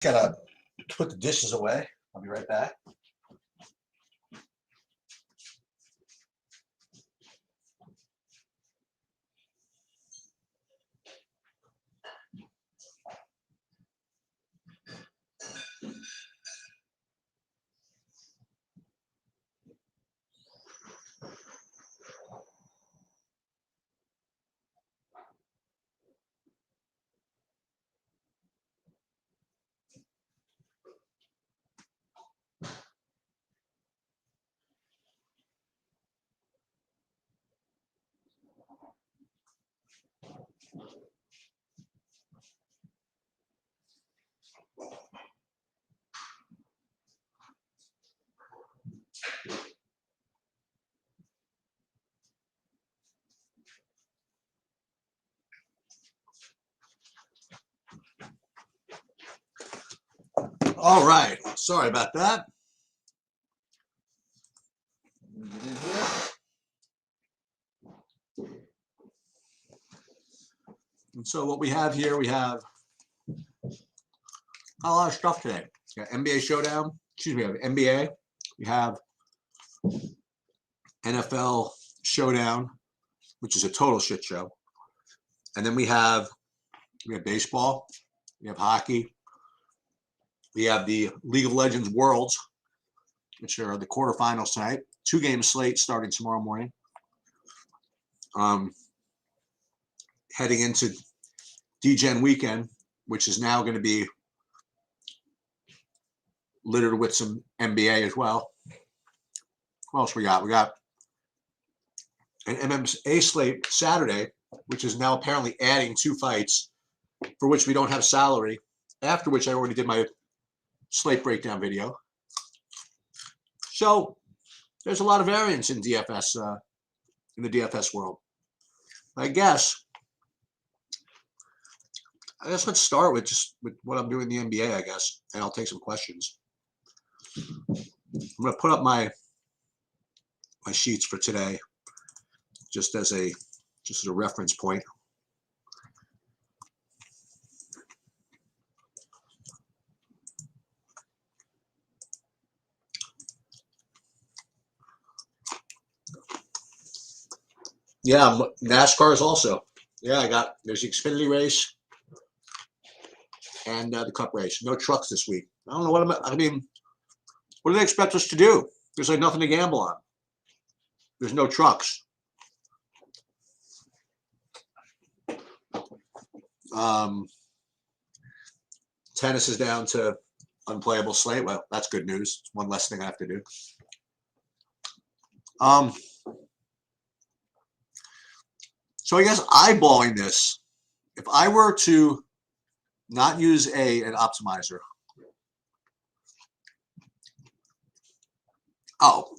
Gotta put the dishes away. I'll be right back. All right. Sorry about that. And so what we have here, we have a lot of stuff today. We got NBA Showdown. Excuse me, we have NBA. We have NFL Showdown, which is a total shit show. And then we have baseball. We have hockey. We have the League of Legends Worlds, which are the quarterfinals tonight. 2-game slate starting tomorrow morning. Heading into D-Gen weekend, which is now going to be littered with some NBA as well. What else we got? We got an MMA slate Saturday, which is now apparently adding 2 fights for which we don't have salary, after which I already did my slate breakdown video. So there's a lot of variance in DFS, in the DFS world. I guess let's start with what I'm doing in the NBA, I guess, and I'll take some questions. I'm going to put up my sheets for today, just as a reference point. Yeah, NASCAR is also. Yeah, there's the Xfinity race and the Cup race. No trucks this week. I don't know what what do they expect us to do? There's like nothing to gamble on. There's no trucks. Tennis is down to unplayable slate. Well, that's good news. It's one less thing I have to do. So I guess eyeballing this, if I were to not use an optimizer,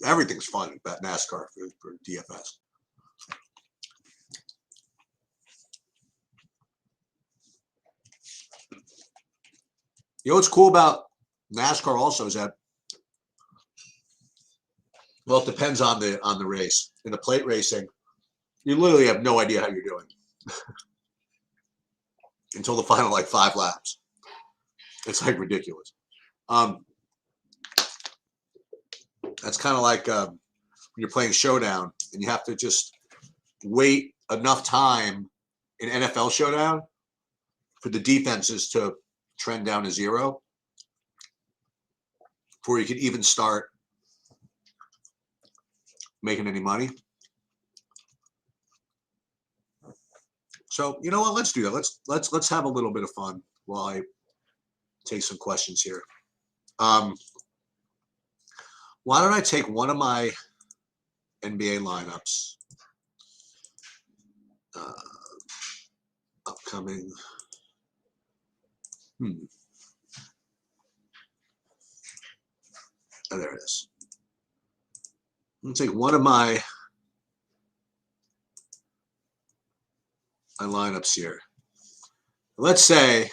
everything's fun about NASCAR for DFS. You know what's cool about NASCAR also is that, well, it depends on the race. In the plate racing, you literally have no idea how you're doing until the final 5 laps. It's ridiculous. That's kind of like when you're playing Showdown and you have to just wait enough time in NFL Showdown for the defenses to trend down to 0 before you can even start making any money. So you know what? Let's do that. Let's have a little bit of fun while I take some questions here. Why don't I take one of my NBA lineups upcoming? Oh, there it is. I'm gonna take one of my lineups here. Let's say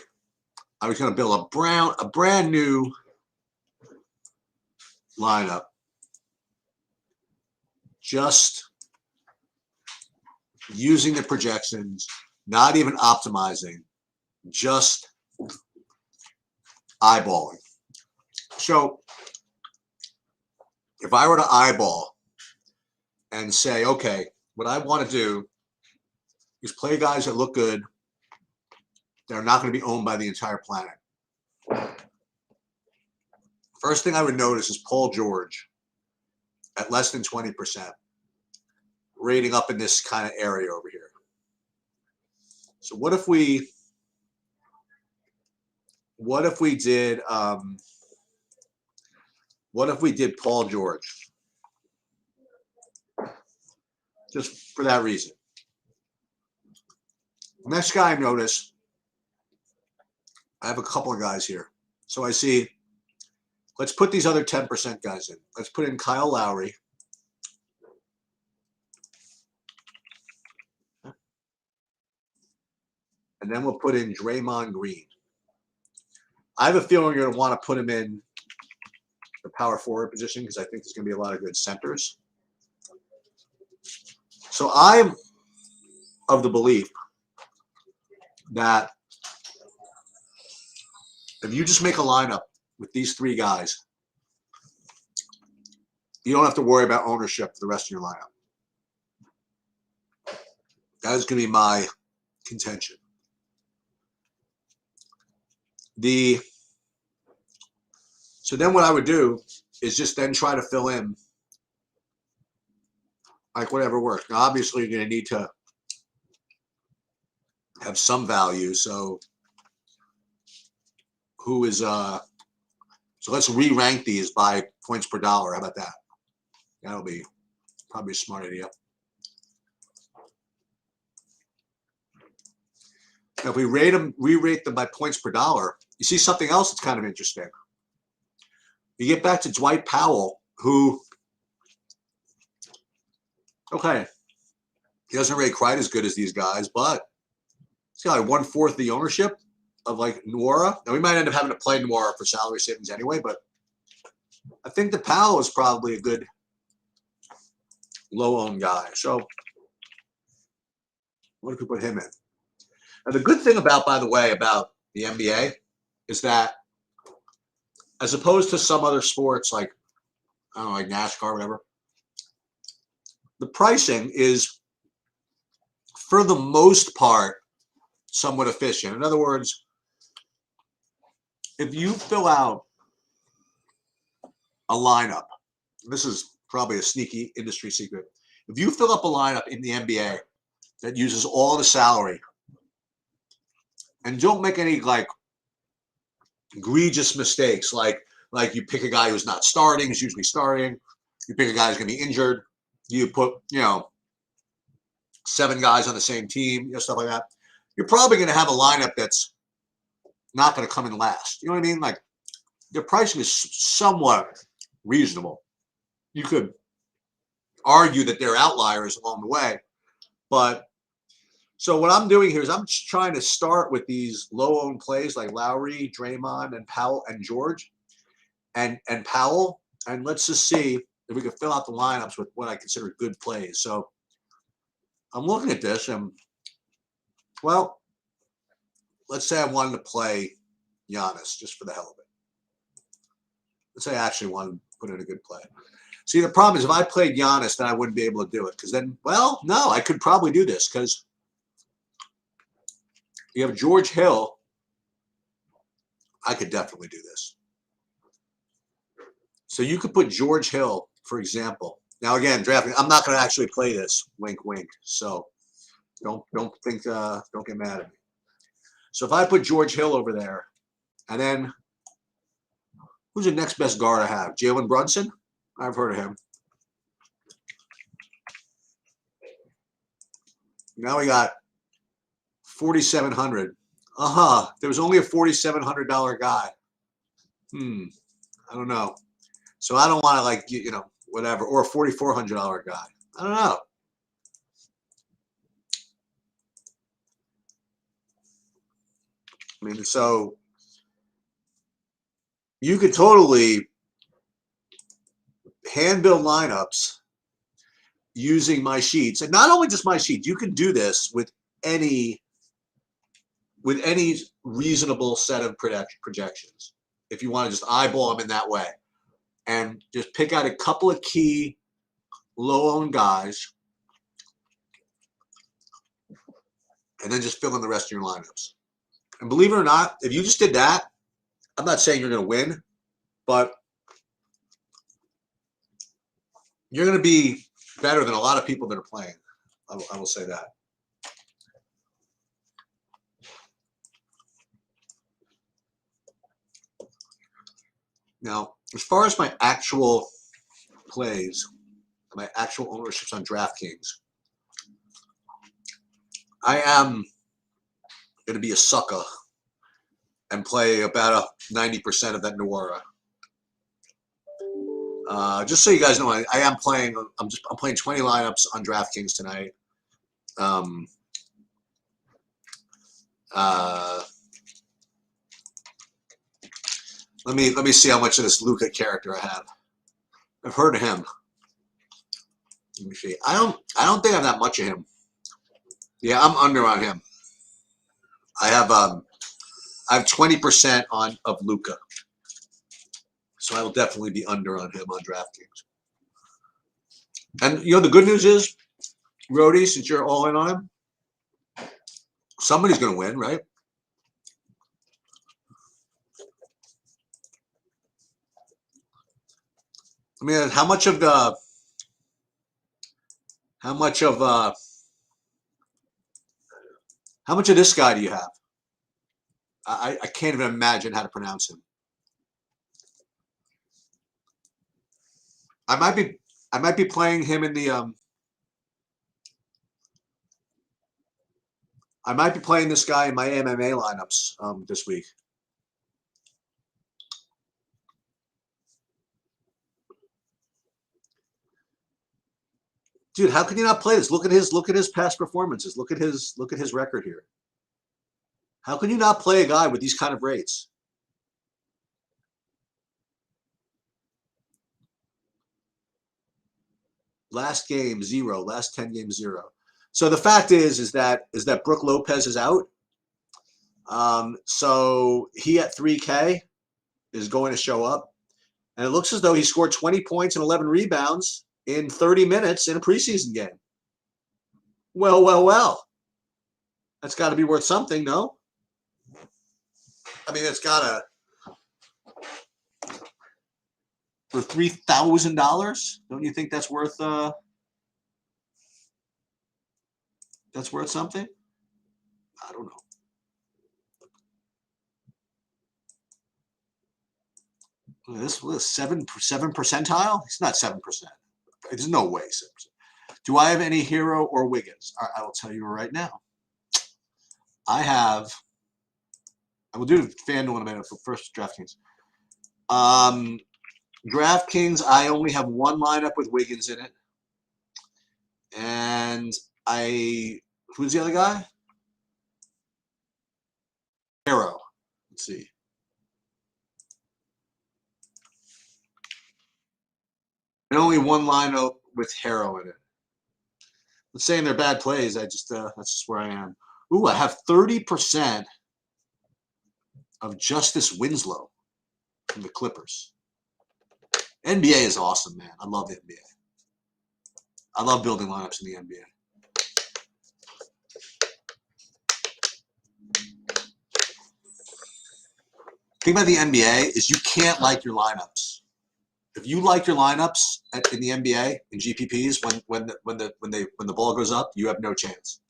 I was going to build a brand new lineup, just using the projections, not even optimizing, just eyeballing. So if I were to eyeball and say, okay, what I want to do is play guys that look good, that are not going to be owned by the entire planet. First thing I would notice is Paul George at less than 20%, rating up in this kind of area over here. So what if we did Paul George? Just for that reason. Next guy I notice, I have a couple of guys here. So I see, let's put these other 10% guys in. Let's put in Kyle Lowry. And then we'll put in Draymond Green. I have a feeling you're going to want to put him in the power forward position because I think there's going to be a lot of good centers. So I'm of the belief that if you just make a lineup with these three guys, you don't have to worry about ownership for the rest of your lineup. That is going to be my contention. So then what I would do is just then try to fill in like whatever works. Now, obviously, you're going to need to have some value. So so let's re-rank these by points per dollar. How about that? That'll be probably a smart idea. Now, if we re-rate them by points per dollar, you see something else that's kind of interesting. You get back to Dwight Powell, who, okay, he doesn't rate quite as good as these guys, but he's got like 1/4 the ownership of like Nwora. Now, we might end up having to play Nwora for salary savings anyway, but I think the Powell is probably a good low-owned guy. So what if we put him in? Now, the good thing about, by the way, about the NBA is that as opposed to some other sports like, I don't know, like NASCAR or whatever, the pricing is, for the most part, somewhat efficient. In other words, if you fill out a lineup, this is probably a sneaky industry secret, if you fill up a lineup in the NBA that uses all the salary and don't make any like egregious mistakes, like you pick a guy who's not starting, is usually starting, you pick a guy who's going to be injured, you put 7 guys on the same team, stuff like that, you're probably going to have a lineup that's not going to come in last. You know what I mean? Like, the pricing is somewhat reasonable. You could argue that there are outliers along the way, but so what I'm doing here is I'm just trying to start with these low-owned plays like Lowry, Draymond, and Powell, and George, and Powell, and let's just see if we can fill out the lineups with what I consider good plays. So I'm looking at this, and well, let's say I wanted to play Giannis just for the hell of it. Let's say I actually wanted to put in a good play. See, the problem is if I played Giannis, then I wouldn't be able to do it because then, well, no, I could probably do this because you have George Hill. I could definitely do this. So you could put George Hill, for example. Now, again, drafting, I'm not going to actually play this, wink, wink. So don't think, don't get mad at me. So if I put George Hill over there, and then who's the next best guard I have? Jalen Brunson? I've heard of him. Now we got 4,700. There was only a $4,700 guy. I don't know. So I don't want to like, whatever, or a $4,400 guy. I don't know. I mean, so you could totally hand build lineups using my sheets, and not only just my sheets. You can do this with any reasonable set of projections. if you want to just eyeball them in that way. And just pick out a couple of key low-owned guys, and then just fill in the rest of your lineups. And believe it or not, if you just did that, I'm not saying you're going to win, but you're going to be better than a lot of people that are playing. I will say that. Now, as far as my actual plays, my actual ownerships on DraftKings, I am going to be a sucker and play about a 90% of that Noira. Just so you guys know, I am playing. I'm playing 20 lineups on DraftKings tonight. Let me see how much of this Luka character I have. I've heard of him. Let me see. I don't think I have that much of him. Yeah, I'm under on him. I have 20% of Luka. So I will definitely be under on him on DraftKings. And you know the good news is, Rody, since you're all in on him, somebody's going to win, right? I mean, how much of this guy do you have? I can't even imagine how to pronounce him. I might be playing him in the I might be playing this guy in my MMA lineups this week. Dude, how can you not play this? Look at his past performances. Look at his record here. How can you not play a guy with these kind of rates? Last game 0, last 10 games 0. So the fact is that Brook Lopez is out. So he at 3K is going to show up, and it looks as though he scored 20 points and 11 rebounds in 30 minutes in a preseason game. Well. That's got to be worth something, no? I mean, it's got to. For $3,000, don't you think that's worth something? I don't know. This was 7 percentile. It's not 7%. There's no way 7%. Do I have any Hero or Wiggins? All right, I will tell you right now. I will do FanDuel in a minute for first DraftKings. DraftKings, I only have one lineup with Wiggins in it. And who's the other guy? Hero. Let's see. And only one lineup with Hero in it. I'm saying they're bad plays. That's just where I am. Ooh, I have 30% of Justice Winslow from the Clippers. NBA is awesome, man. I love the NBA. I love building lineups in the NBA. The thing about the NBA is you can't like your lineups. If you like your lineups in the NBA in GPPs when the ball goes up, you have no chance.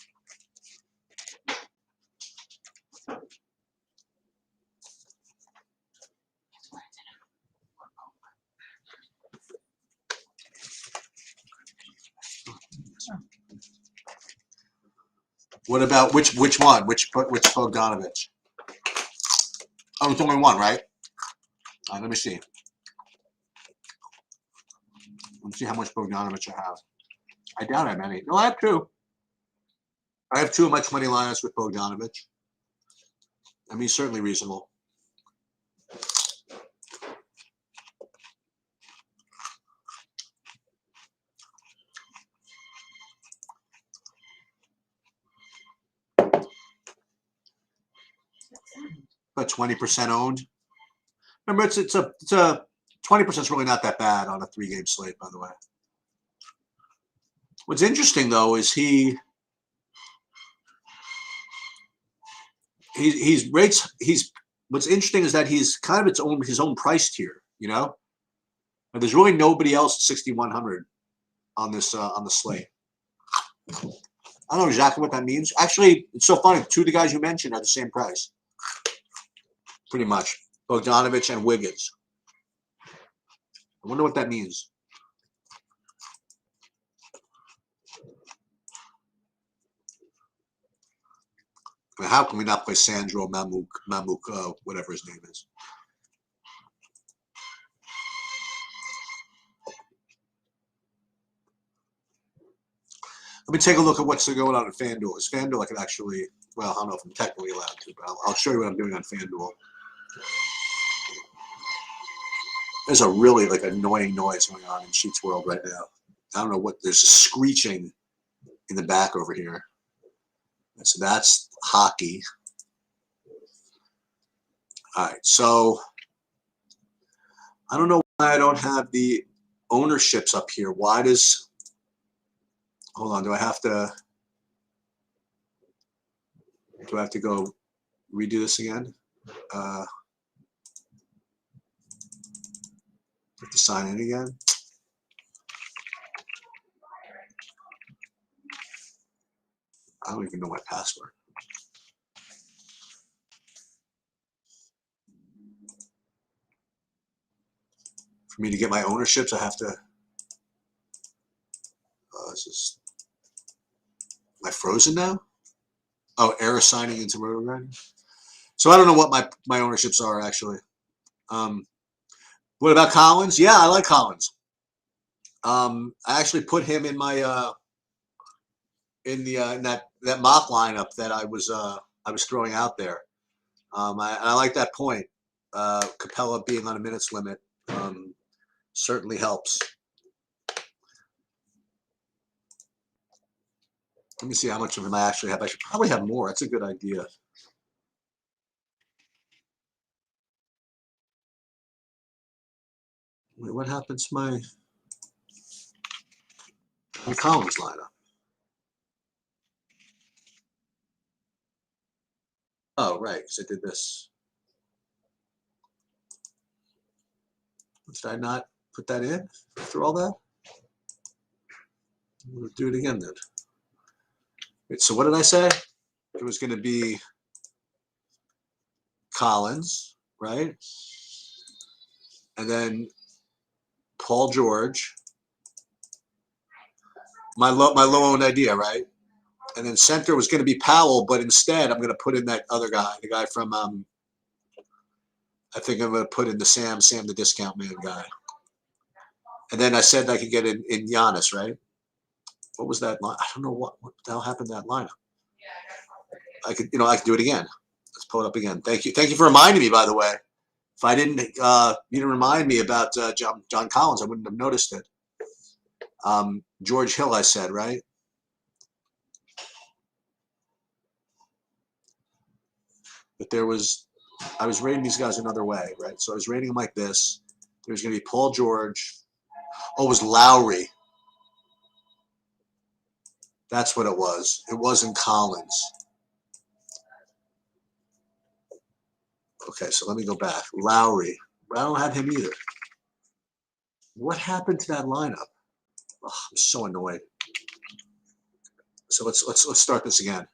What about which one? Which Bogdanovich? Oh, it's only one, right? Let me see. Let me see how much Bogdanovich I have. I doubt I have any. No, I have 2. I have 2 of my 20 lineups with Bogdanovich. I mean, certainly reasonable. About 20% owned. Remember, it's a 20% is really not that bad on a 3-game slate, by the way. What's interesting though is he's rates what's interesting is that he's kind of his own price tier, you know? And there's really nobody else at 6,100 on this on the slate. I don't know exactly what that means. Actually, it's so funny. Two of the guys you mentioned are the same price. Pretty much. Bogdanovich and Wiggins. I wonder what that means. I mean, how can we not play Sandro Mamuk, whatever his name is? Let me take a look at what's going on at FanDuel. Is FanDuel I can actually, well, I don't know if I'm technically allowed to, but I'll show you what I'm doing on FanDuel. There's a really annoying noise going on in Sheets World right now. I don't know what, there's a screeching in the back over here. So that's hockey. All right, so I don't know why I don't have the ownerships up here. Why does, hold on, do I have to go redo this again? Have to sign in again? I don't even know my password. For me to get my ownerships, I have to. Am I frozen now? Oh, error signing into RotoGrinding. So I don't know what my ownerships are actually. What about Collins? Yeah, I like Collins. I actually put him in my in that mock lineup that I was throwing out there. I like that point. Capella being on a minutes limit certainly helps. Let me see how much of him I actually have. I should probably have more. That's a good idea. Wait, what happens to my Collins lineup? Oh, right, because I did this. Did I not put that in after all that? We'll do it again then. Wait, so what did I say? It was going to be Collins, right? And then Paul George. My low owned idea, right? And then center was going to be Powell, but instead I'm going to put in that other guy, the guy from I think I'm going to put in the Sam the discount man guy. And then I said I could get in Giannis, right? What was that line? I don't know what the hell happened to that lineup. I could do it again. Let's pull it up again. Thank you for reminding me. By the way, if I didn't, you didn't remind me about John Collins, I wouldn't have noticed it. George Hill, I said, right? But I was rating these guys another way, right? So I was rating them like this. There's going to be Paul George. Oh, it was Lowry. That's what it was. It wasn't Collins. Okay, so let me go back. Lowry. I don't have him either. What happened to that lineup? Oh, I'm so annoyed. So let's start this again.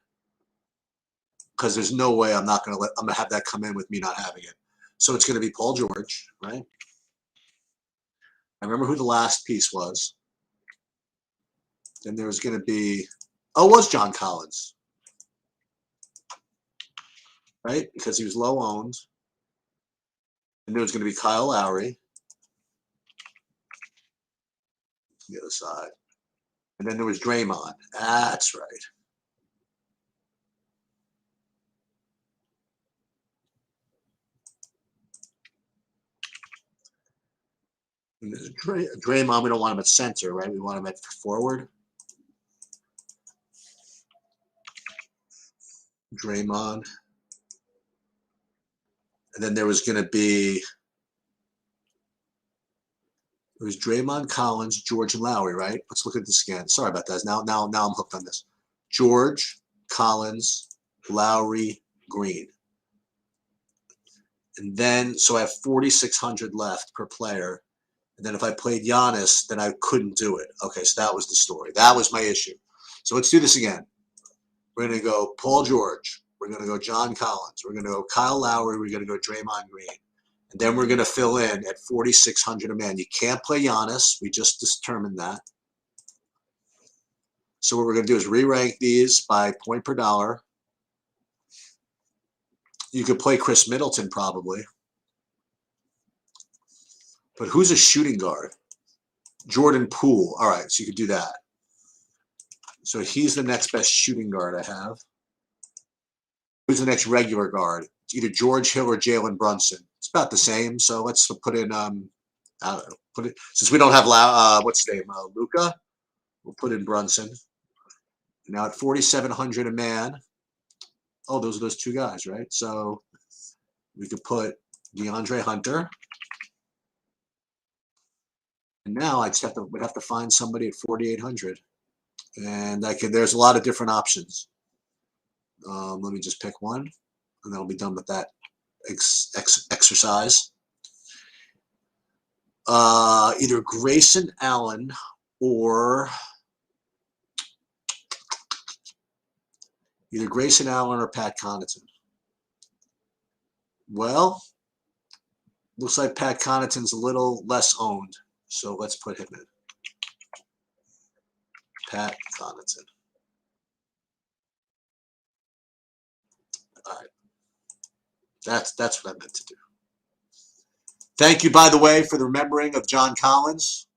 Because there's no way I'm gonna have that come in with me not having it. So it's gonna be Paul George, right? I remember who the last piece was. Then there was gonna be it was John Collins. Right? Because he was low owned. And there was gonna be Kyle Lowry. The other side. And then there was Draymond. That's right. Draymond, we don't want him at center, right? We want him at forward. Draymond. And then there was going to be It was Draymond, Collins, George, and Lowry, right? Let's look at this again. Sorry about that. Now I'm hooked on this. George, Collins, Lowry, Green. And then, so I have 4,600 left per player. And then if I played Giannis, then I couldn't do it. Okay, so that was the story. That was my issue. So let's do this again. We're going to go Paul George. We're going to go John Collins. We're going to go Kyle Lowry. We're going to go Draymond Green. And then we're going to fill in at 4,600 a man. You can't play Giannis. We just determined that. So what we're going to do is re-rank these by point per dollar. You could play Chris Middleton probably. But who's a shooting guard? Jordan Poole. All right, so you could do that. So he's the next best shooting guard I have. Who's the next regular guard? It's either George Hill or Jalen Brunson. It's about the same. So let's put in I don't know, put it, since we don't have what's his name, Luka, we'll put in Brunson. Now at 4,700 a man. Oh, those are those two guys, right? So we could put DeAndre Hunter. And now I just would have to find somebody at 4,800. And there's a lot of different options. Let me just pick one, and then I'll be done with that exercise. Either Grayson Allen or Pat Connaughton. Well, looks like Pat Connaughton's a little less owned, so let's put him in. Pat Connaughton. All right. That's what I meant to do. Thank you, by the way, for the remembering of John Collins.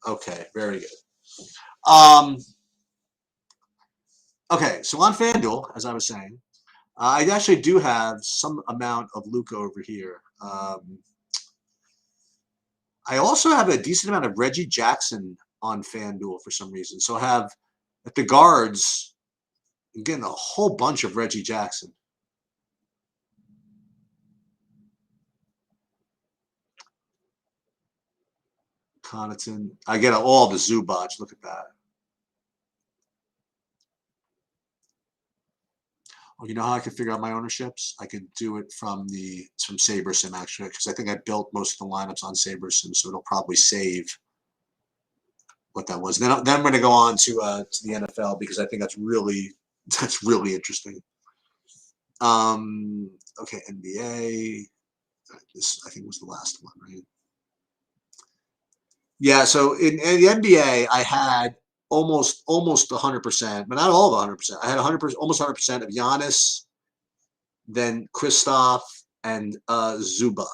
Okay, very good. Okay, so on FanDuel, as I was saying, I actually do have some amount of Luka over here. I also have a decent amount of Reggie Jackson on FanDuel for some reason. So I have at the guards, I'm getting a whole bunch of Reggie Jackson. Connaughton. I get all the Zubac. Look at that. Oh, you know how I can figure out my ownerships? I can do it from SaberSim actually, because I think I built most of the lineups on SaberSim, so it'll probably save what that was. Then I'm going to go on to the NFL because I think that's really interesting. Okay, NBA. This I think was the last one, right? Yeah. So in the NBA, I had almost 100%, but not all the 100%. I had 100%, almost 100% of Giannis, then Kristaps and Zubac.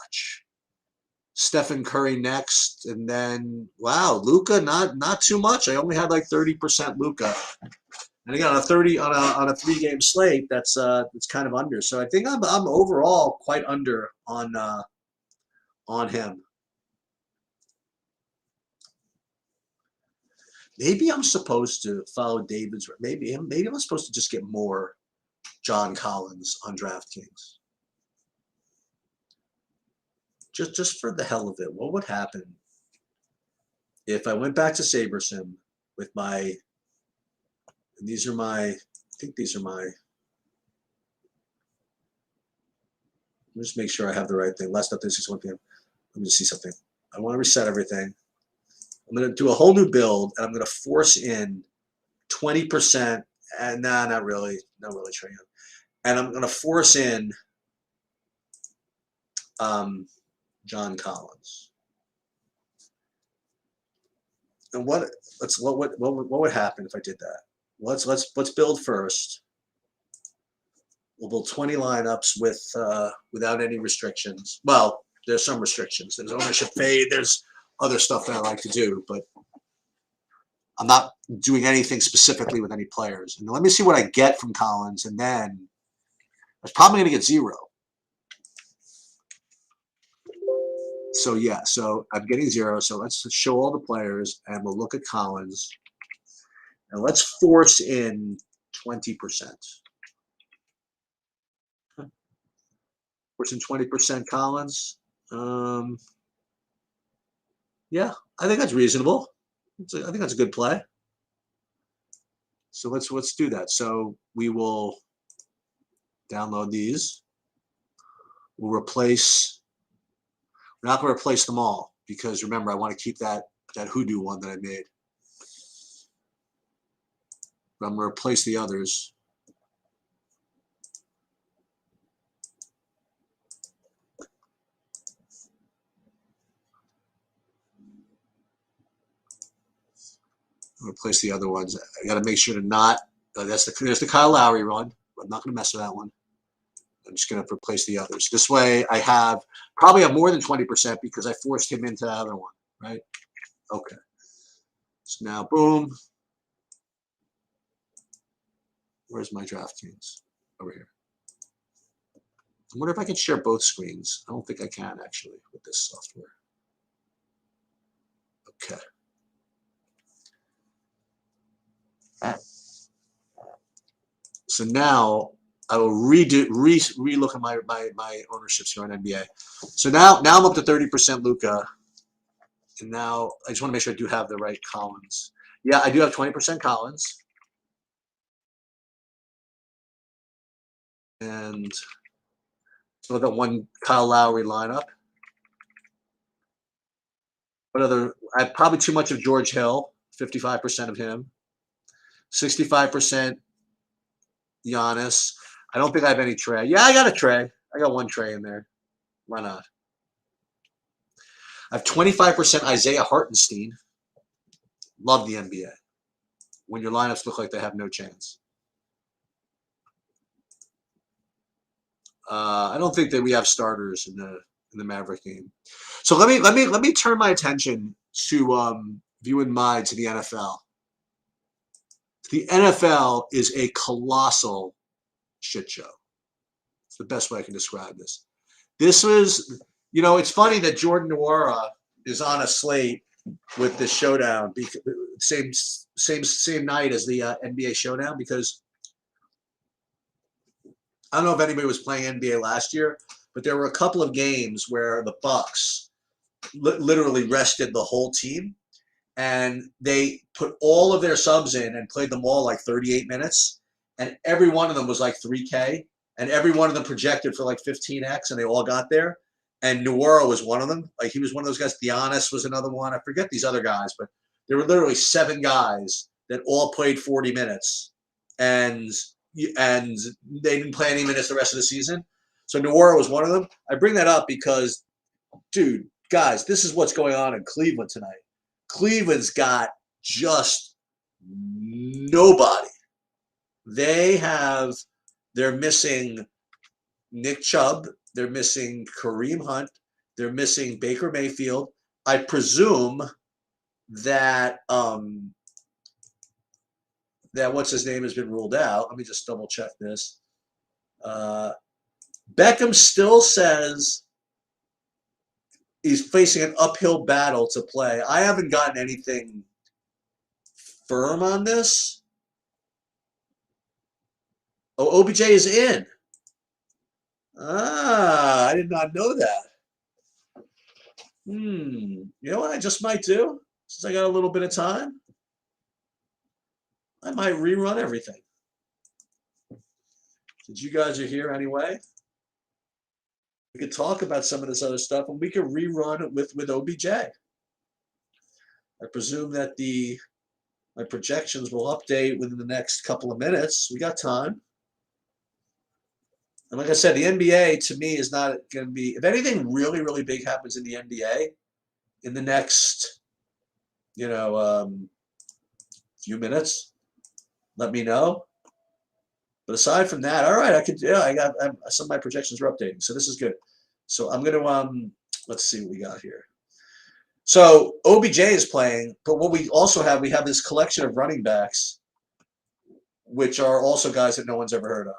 Stephen Curry next, and then wow, Luka not too much. I only had like 30% Luka, and again on a 3-game slate, that's kind of under. So I think I'm overall quite under on him. Maybe I'm supposed to follow David's. Maybe I'm supposed to just get more John Collins on DraftKings. Just for the hell of it, what would happen if I went back to SaberSim with my, and these are my, I think these are my, let me just make sure I have the right thing. Last up, this is 1 p.m. Let me just see something. I want to reset everything. I'm going to do a whole new build, and I'm going to force in 20%, and not really, Trae Young. And I'm going to force in John Collins. And what would happen if I did that? Let's build first. We'll build 20 lineups without any restrictions. Well, there's some restrictions. There's ownership fade. There's other stuff that I like to do, but I'm not doing anything specifically with any players. And let me see what I get from Collins, and then I was probably going to get 0. So yeah, so I'm getting 0. So let's show all the players, and we'll look at Collins, and let's force in 20%. Force in 20% Collins. Yeah, I think that's reasonable. I think that's a good play. So let's do that. So we will download these. We'll replace. We're not going to replace them all because remember I want to keep that hoodoo one that I made. But I'm going to replace the others. Replace the other ones. I got to make sure to not. There's the Kyle Lowry run. I'm not going to mess with that one. I'm just going to replace the others. This way, I probably have more than 20% because I forced him into the other one, right? Okay. So now, boom. Where's my DraftKings? Over here. I wonder if I can share both screens. I don't think I can actually with this software. Okay. So now I will relook at my ownerships here on NBA. So now I'm up to 30% Luka. And now I just want to make sure I do have the right Collins. Yeah, I do have 20% Collins. And so I've got one Kyle Lowry lineup. What other? I have probably too much of George Hill, 55% of him. 65% Giannis. I don't think I have any Trey. Yeah, I got a Trey. I got one Trey in there. Why not? I have 25% Isaiah Hartenstein. Love the NBA. When your lineups look like they have no chance. I don't think that we have starters in the Maverick game. So let me turn my attention to viewing mine to the NFL. The NFL is a colossal shit show. It's the best way I can describe this. This was, it's funny that Jordan Nwora is on a slate with this showdown, same night as the NBA showdown, because I don't know if anybody was playing NBA last year, but there were a couple of games where the Bucks literally rested the whole team, and they put all of their subs in and played them all like 38 minutes, and every one of them was like 3K, and every one of them projected for like 15X, and they all got there. And Nwora was one of them. Like, he was one of those guys. Giannis was another one. I forget these other guys, but there were literally 7 guys that all played 40 minutes, and they didn't play any minutes the rest of the season. So Nwora was one of them. I bring that up because, dude, guys, this is what's going on in Cleveland tonight. Cleveland's got just nobody. They're missing Nick Chubb. They're missing Kareem Hunt. They're missing Baker Mayfield. I presume that that what's his name has been ruled out. Let me just double check this. Beckham still says he's facing an uphill battle to play. I haven't gotten anything firm on this. Oh, OBJ is in. I did not know that. You know what I just might do? Since I got a little bit of time, I might rerun everything. Since you guys are here anyway, we could talk about some of this other stuff, and we could rerun it with OBJ. I presume that my projections will update within the next couple of minutes. We got time. And like I said, the NBA to me is not going to be, if anything really, really big happens in the NBA in the next, few minutes, let me know. But aside from that, all right, I got some of my projections are updating. So this is good. So I'm going to, let's see what we got here. So OBJ is playing, but what we also have, we have this collection of running backs, which are also guys that no one's ever heard of.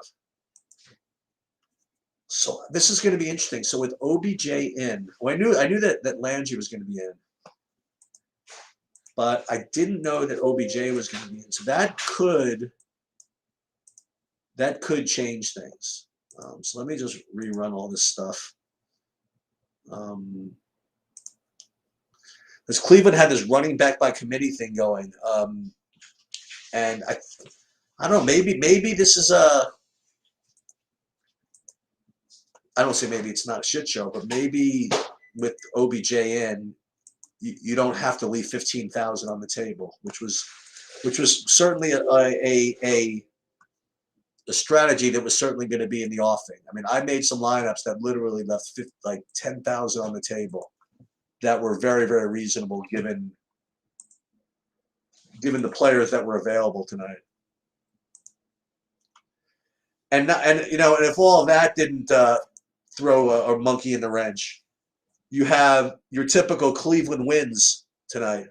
So this is going to be interesting. So with OBJ in, well, I knew that Landry was going to be in, but I didn't know that OBJ was going to be in. So that could change things. So let me just rerun all this stuff. Because Cleveland had this running back by committee thing going, and I don't know. Maybe this is a. I don't say maybe it's not a shit show, but maybe with OBJ in, you don't have to leave 15,000 on the table, which was certainly a strategy that was certainly going to be in the offing. I mean, I made some lineups that literally left like 10,000 on the table that were very, very reasonable given the players that were available tonight. And if all of that didn't throw a monkey in the wrench, you have your typical Cleveland wins tonight.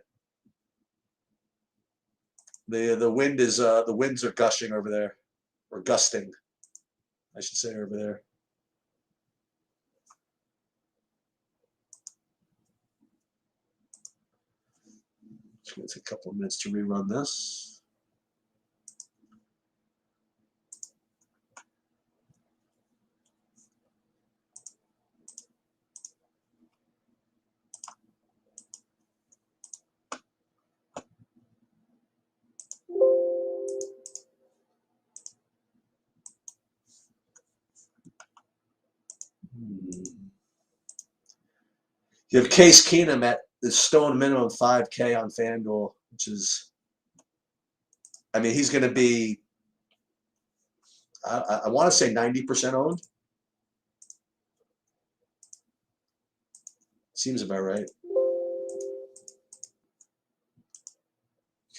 The winds are gushing over there, or gusting, I should say, over there. It's going to take a couple of minutes to rerun this. You have Case Keenum at the stone minimum 5K on FanDuel, which is, I mean, he's going to be, I want to say 90% owned. Seems about right.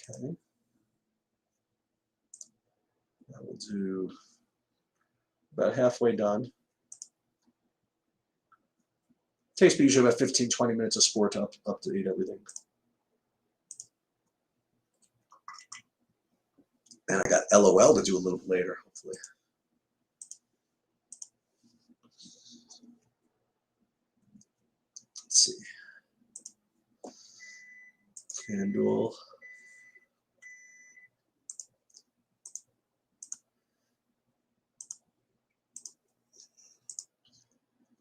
Okay. That will do about halfway done. Takes me usually about 15-20 minutes of sport to update everything. And I got LOL to do a little bit later, hopefully. Let's see. FanDuel.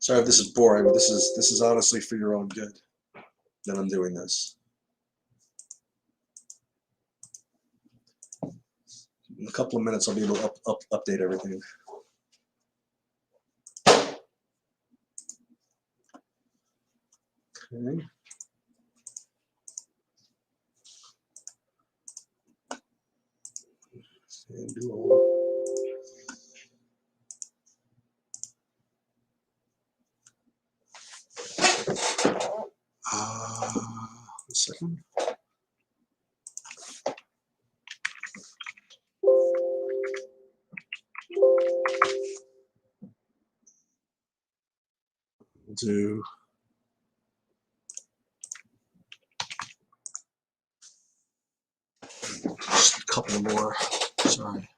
Sorry if this is boring, but this is honestly for your own good that I'm doing this. In a couple of minutes, I'll be able to update everything. Okay. FanDuel. A second. We'll do just a couple more. Sorry.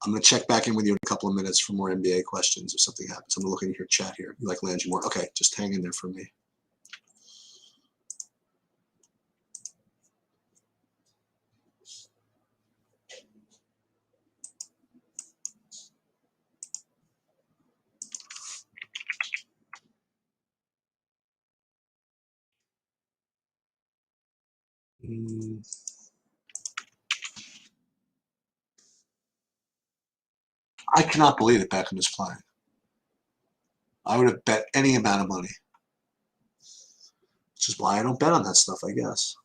I'm going to check back in with you in a couple of minutes for more NBA questions if something happens. I'm looking at your chat here. You like Landry Moore? Okay, just hang in there for me. I cannot believe that Beckham is playing. I would have bet any amount of money. Which is why I don't bet on that stuff, I guess.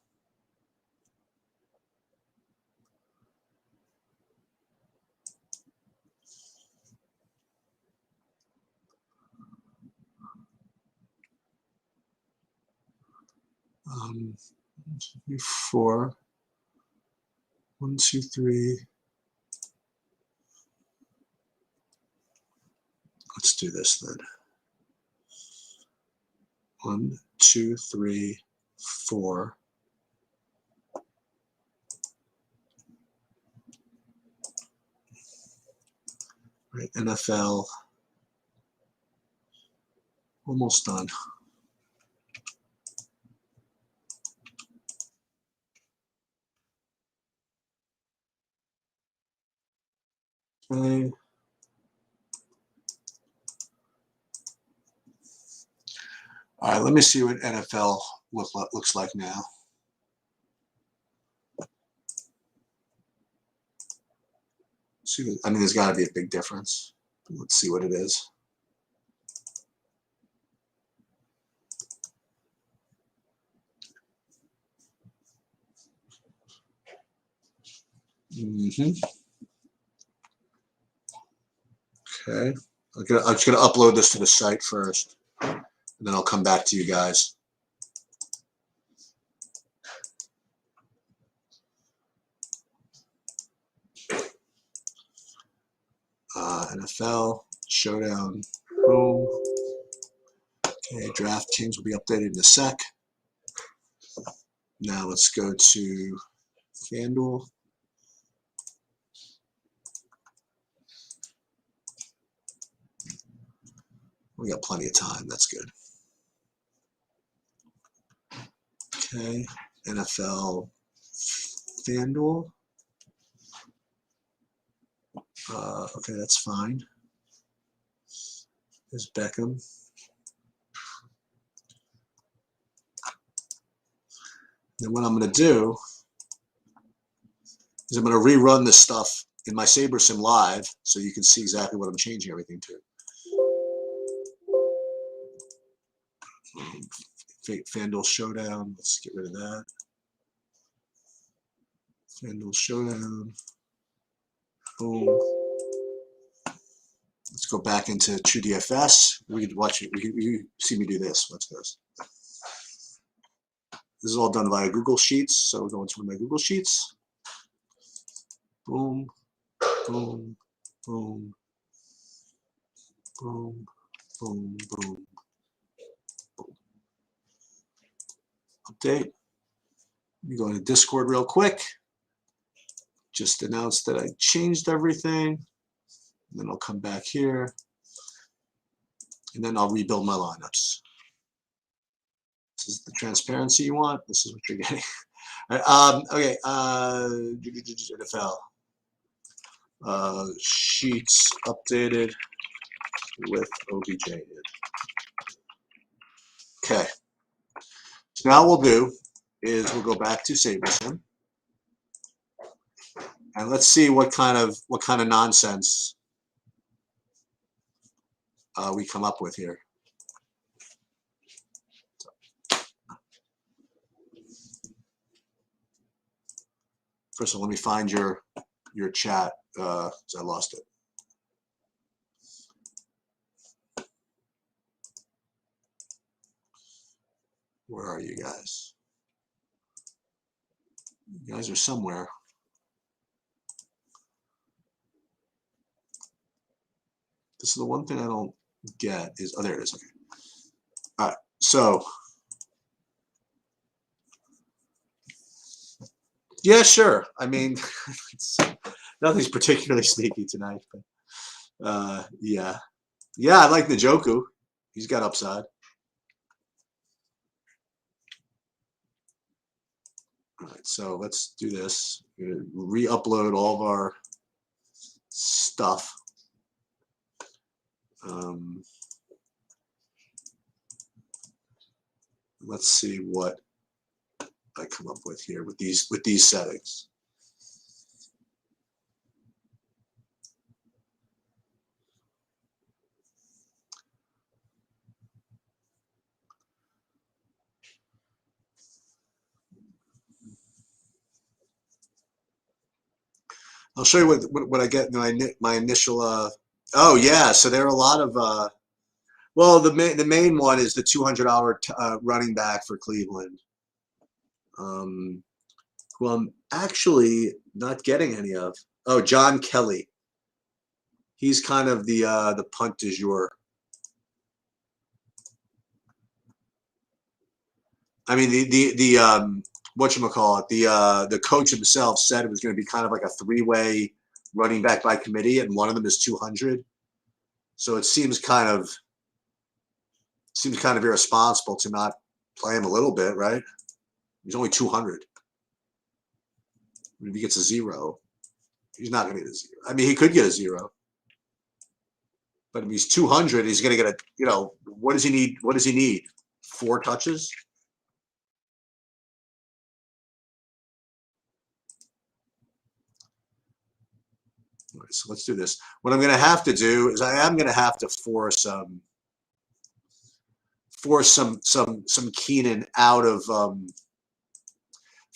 Four. 1, 2, 3. Let's do this then. 1, 2, 3, 4. Right, NFL. Almost done. Okay. All right, let me see what NFL looks like now. See, I mean, there's got to be a big difference. Let's see what it is. Okay. I'm just gonna upload this to the site first, and then I'll come back to you guys. NFL Showdown. Boom. Okay, draft teams will be updated in a sec. Now let's go to FanDuel. We got plenty of time. That's good. Okay, NFL FanDuel. Okay, that's fine. There's Beckham. Then what I'm going to do is I'm going to rerun this stuff in my SaberSim live so you can see exactly what I'm changing everything to. FanDuel Showdown. Let's get rid of that. FanDuel Showdown. Boom. Let's go back into TrueDFS. We could watch it. You see me do this. Watch this. This is all done via Google Sheets. So we're going to my Google Sheets. Boom, boom, boom, boom, boom, boom, boom. Update. Let me go into Discord real quick. Just announce that I changed everything. Then I'll come back here. And then I'll rebuild my lineups. This is the transparency you want. This is what you're getting. All right, okay. NFL. Sheets updated with OBJ in. Okay. So now what we'll do is we'll go back to SaberSim. And let's see what kind of nonsense we come up with here. First of all, let me find your chat because I lost it. Where are you guys? You guys are somewhere. This is the one thing I don't get is, oh, there it is. Okay. All right. So, yeah, sure. I mean, nothing's particularly sneaky tonight, but yeah. Yeah, I like Njoku. He's got upside. All right, so let's do this. Re-upload all of our stuff. Let's see what I come up with here with these settings. I'll show you what I get in my initial. Oh yeah, so there are a lot of. Well, the main one is the $200 running back for Cleveland, who I'm actually not getting any of. Oh, John Kelly. He's kind of the punt du jour. I mean the whatchamacallit, the coach himself said it was going to be kind of like a three-way running back by committee, and one of them is 200. So it seems kind of irresponsible to not play him a little bit, right? He's only 200. If he gets a 0. He's not going to get a 0. I mean, he could get a 0. But if he's 200, he's going to get a, what does he need? What does he need? 4 touches? All right, so let's do this. What I'm going to have to do is I am going to have to force some Keenan out of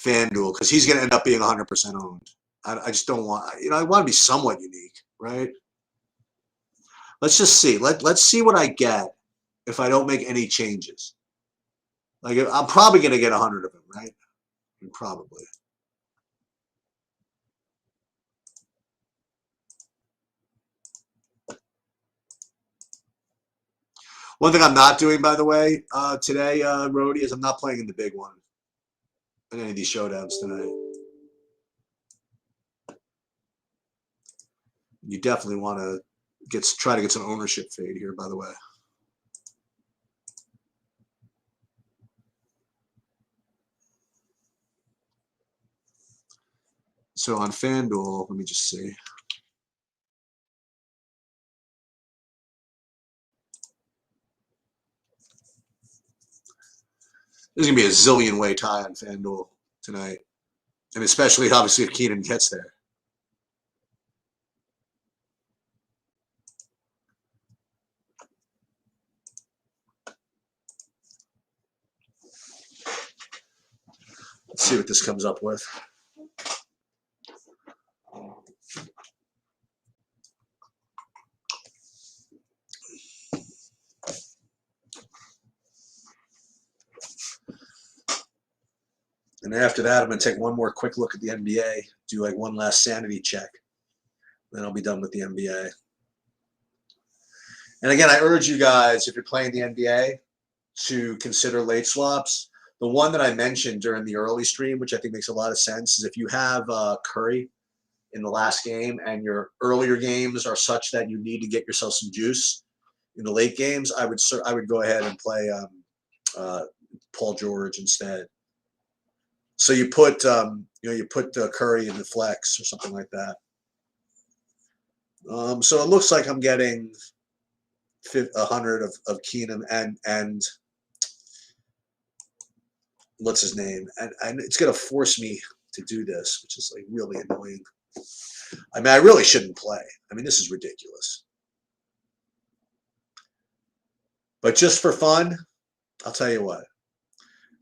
FanDuel because he's going to end up being 100% owned. I just don't want, I want to be somewhat unique, right? Let's just see. Let's see what I get if I don't make any changes. Like, I'm probably going to get 100 of them, right? Probably. One thing I'm not doing, by the way, today, Rody, is I'm not playing in the big one in any of these showdowns tonight. You definitely want to try to get some ownership fade here, by the way. So on FanDuel, let me just see. There's going to be a zillion-way tie on FanDuel tonight. And especially, obviously, if Keenan gets there. Let's see what this comes up with. And after that, I'm going to take one more quick look at the NBA, do like one last sanity check. Then I'll be done with the NBA. And again, I urge you guys, if you're playing the NBA, to consider late swaps. The one that I mentioned during the early stream, which I think makes a lot of sense, is if you have Curry in the last game and your earlier games are such that you need to get yourself some juice in the late games, I would go ahead and play Paul George instead. So you put Curry in the flex or something like that. So it looks like I'm getting 100 of Keenum and what's his name, and it's going to force me to do this, which is like really annoying. I mean, I really shouldn't play. I mean, this is ridiculous. But just for fun, I'll tell you what.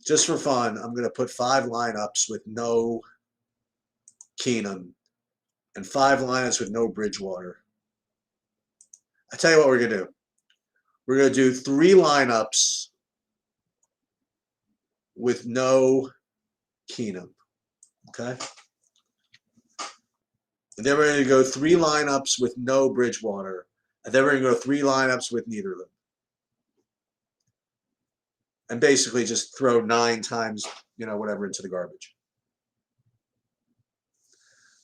Just for fun, I'm going to put 5 lineups with no Keenum and 5 lineups with no Bridgewater. I tell you what we're going to do. We're going to do 3 lineups with no Keenum. Okay? And then we're going to go 3 lineups with no Bridgewater. And then we're going to go 3 lineups with neither of them. And basically just throw 9 times, whatever into the garbage.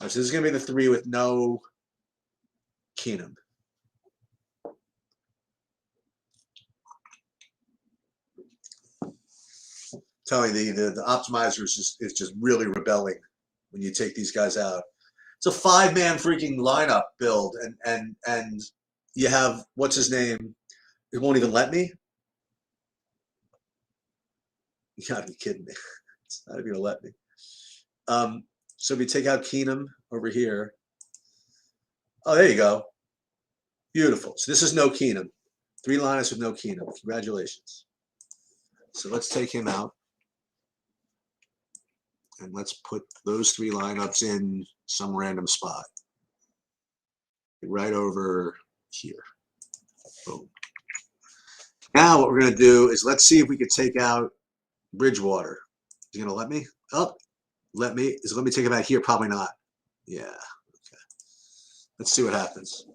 Right, so this is going to be the 3 with no Keenum. Telling the optimizer is just really rebelling when you take these guys out. It's a 5-man freaking lineup build, and you have what's his name? It won't even let me. You gotta be kidding me! It's not even gonna let me. So we take out Keenum over here. Oh, there you go. Beautiful. So this is no Keenum. 3 lineups with no Keenum. Congratulations. So let's take him out. And let's put those 3 lineups in some random spot. Right over here. Boom. Now what we're going to do is let's see if we could take out Bridgewater. Is he going to let me? Oh, let me. Is it let me take him out here? Probably not. Yeah. Okay. Let's see what happens.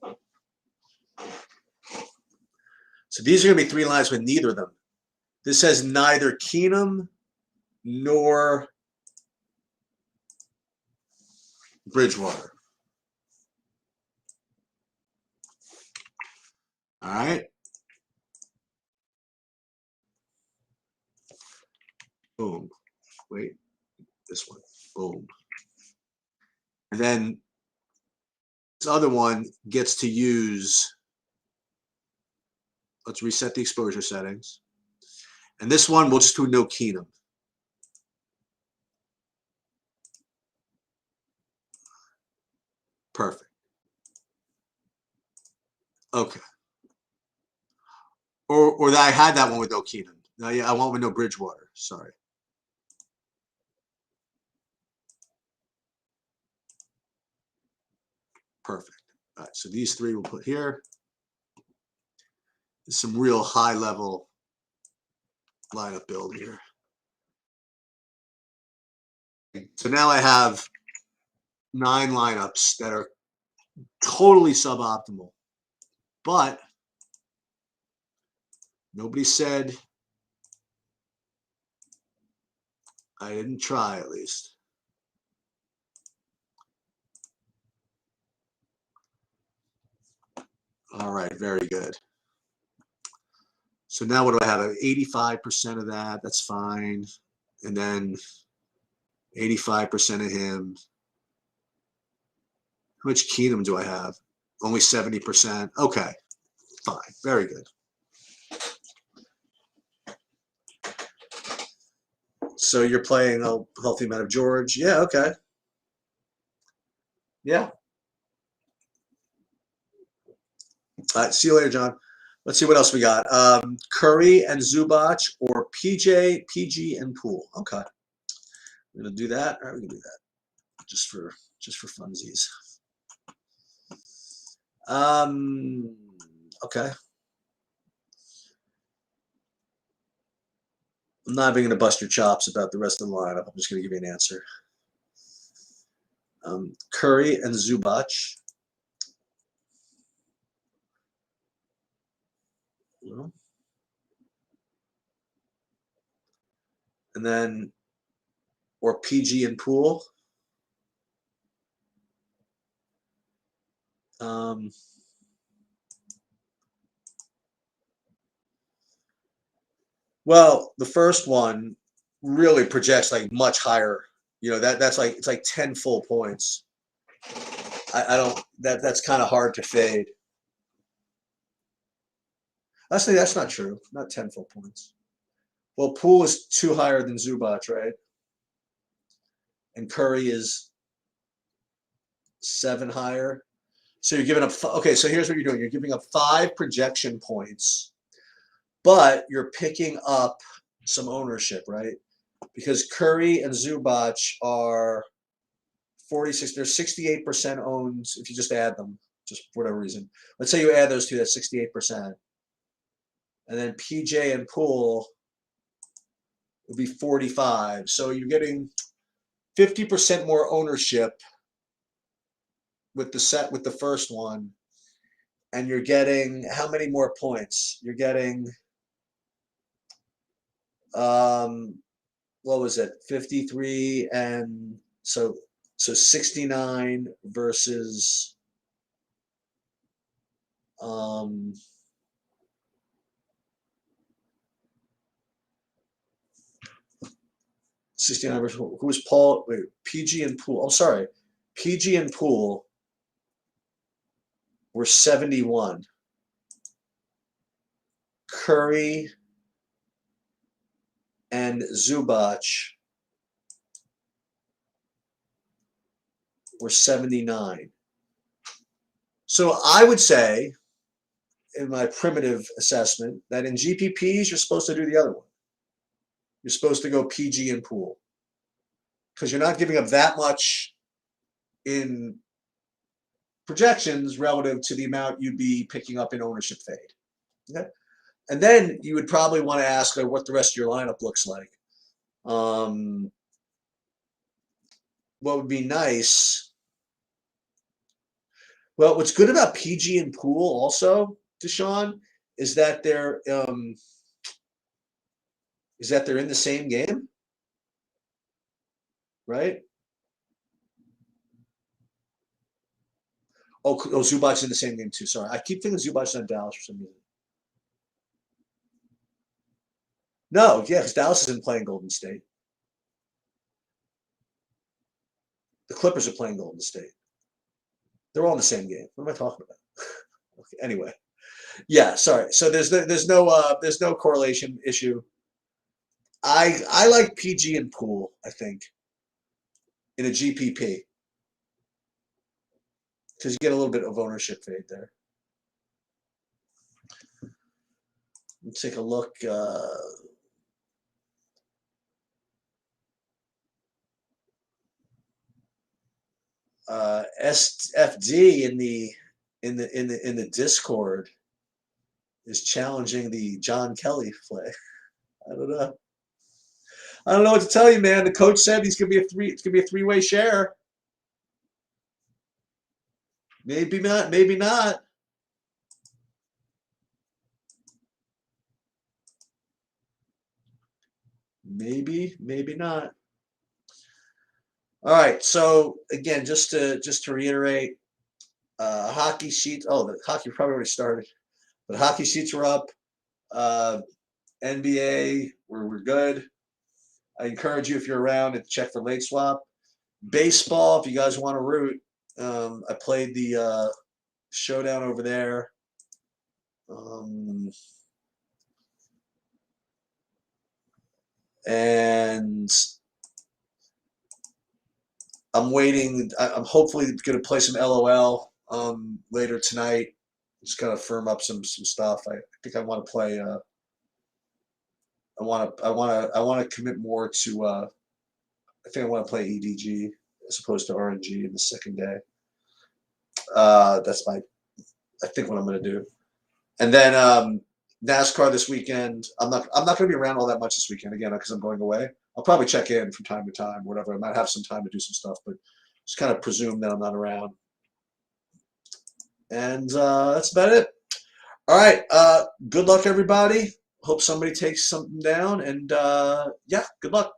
So these are going to be 3 lines with neither of them. This has neither Keenum nor Bridgewater. All right. Boom. Wait. This one. Boom. And then This other one gets to use, let's reset the exposure settings. And this one, we'll just do no Keenum. Perfect. Okay. Or that I had that one with no Keenum. No, yeah, I want with no Bridgewater. Sorry. Perfect. All right, so these three we'll put here. There's some real high level lineup build here. So now I have 9 lineups that are totally suboptimal, but nobody said I didn't try, at least. All right, very good. So now what do I have? 85% of that. That's fine. And then 85% of him. How much Keenum do I have? Only 70%. Okay, fine. Very good. So you're playing a healthy amount of George. Yeah, okay. Yeah. All right, see you later, John. Let's see what else we got. Curry and Zubac or PJ, PG, and Poole. Okay. We're gonna do that. All right, we can do that. Just for funsies. Okay. I'm not even going to bust your chops about the rest of the lineup. I'm just going to give you an answer. Curry and Zubac. And then, or PG and Poole. Well, the first one really projects like much higher. You know, that's like, it's like 10 full points. I don't, that's kind of hard to fade. Actually, that's not true. Not 10 full points. Well, Poole is 2 higher than Zubac, right? And Curry is 7 higher. So you're giving up, okay, so here's what you're doing. You're giving up 5 projection points, but you're picking up some ownership, right? Because Curry and Zubac are 46, they're 68% owned if you just add them, just for whatever reason. Let's say you add those two, that's 68%. And then PJ and Poole would be 45. So you're getting 50% more ownership with the first one. And you're getting how many more points? You're getting what was it? 53 and so 69 versus 69 versus who was Paul? Wait, PG and Poole. I'm sorry. PG and Poole were 71. Curry and Zubac were 79. So I would say, in my primitive assessment, that in GPPs, you're supposed to do the other one. You're supposed to go PG and Poole because you're not giving up that much in projections relative to the amount you'd be picking up in ownership fade. Okay? And then you would probably want to ask what the rest of your lineup looks like. What would be nice? Well, what's good about PG and Poole also, Deshaun, is that they're in the same game, right? Oh, Zubac's in the same game too. Sorry, I keep thinking Zubac's on Dallas for some reason. No, yeah, because Dallas isn't playing Golden State. The Clippers are playing Golden State. They're all in the same game. What am I talking about? Okay, anyway, yeah. Sorry. So there's no correlation issue. I like PG and pool. I think in a GPP because you get a little bit of ownership fade there. Let's take a look. SFD in the Discord is challenging the John Kelly play. I don't know. I don't know what to tell you, man. The coach said he's gonna be it's gonna be a three-way share. Maybe not, maybe not. Maybe, maybe not. All right. So again, just to reiterate, hockey sheets. Oh, the hockey probably already started, but hockey sheets are up. NBA, we're good. I encourage you if you're around to check for late swap. Baseball, if you guys want to root, I played the showdown over there. And I'm waiting. I'm hopefully going to play some LOL later tonight. Just gotta firm up some stuff. I think I want to play. I want to commit more to. I think I want to play EDG as opposed to RNG in the second day. That's I think what I'm going to do. And then NASCAR this weekend. I'm not going to be around all that much this weekend again because I'm going away. I'll probably check in from time to time, whatever. I might have some time to do some stuff, but just kind of presume that I'm not around. And that's about it. All right. Good luck, everybody. Hope somebody takes something down. And yeah, good luck.